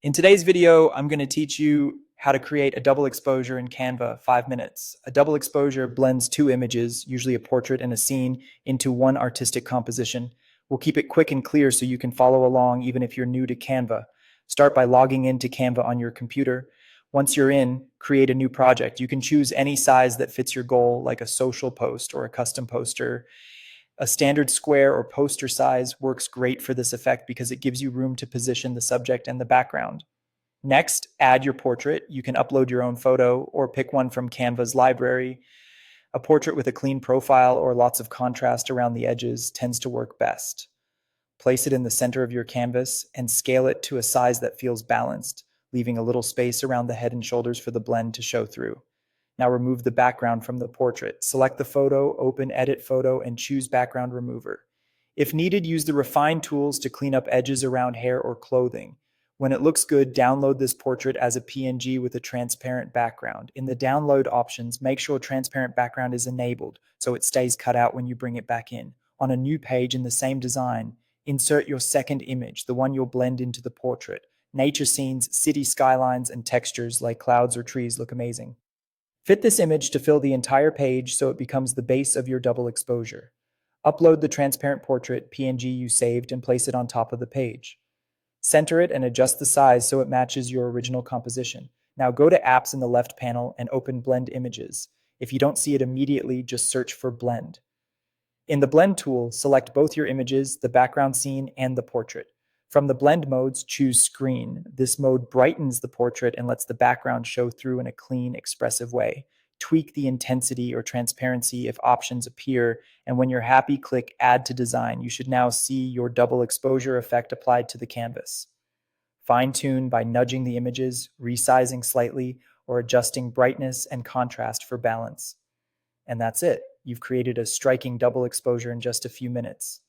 In today's video, I'm going to teach you how to create a double exposure in Canva, 5 minutes. A double exposure blends two images, usually a portrait and a scene, into one artistic composition. We'll keep it quick and clear so you can follow along even if you're new to Canva. Start by logging into Canva on your computer. Once you're in, create a new project. You can choose any size that fits your goal, like a social post or a custom poster. A standard square or poster size works great for this effect because it gives you room to position the subject and the background. Next, add your portrait. You can upload your own photo or pick one from Canva's library. A portrait with a clean profile or lots of contrast around the edges tends to work best. Place it in the center of your canvas and scale it to a size that feels balanced, leaving a little space around the head and shoulders for the blend to show through. Now remove the background from the portrait. Select the photo, open Edit Photo, and choose Background Remover. If needed, use the Refine tools to clean up edges around hair or clothing. When it looks good, download this portrait as a PNG with a transparent background. In the download options, make sure transparent background is enabled so it stays cut out when you bring it back in. On a new page in the same design, insert your second image, the one you'll blend into the portrait. Nature scenes, city skylines, and textures like clouds or trees look amazing. Fit this image to fill the entire page so it becomes the base of your double exposure. Upload the transparent portrait PNG you saved and place it on top of the page. Center it and adjust the size so it matches your original composition. Now go to Apps in the left panel and open Blend Images. If you don't see it immediately, just search for Blend. In the Blend tool, select both your images, the background scene, and the portrait. From the blend modes, choose Screen. This mode brightens the portrait and lets the background show through in a clean, expressive way. Tweak the intensity or transparency if options appear, and when you're happy, click Add to Design. You should now see your double exposure effect applied to the canvas. Fine-tune by nudging the images, resizing slightly, or adjusting brightness and contrast for balance. And that's it. You've created a striking double exposure in just a few minutes.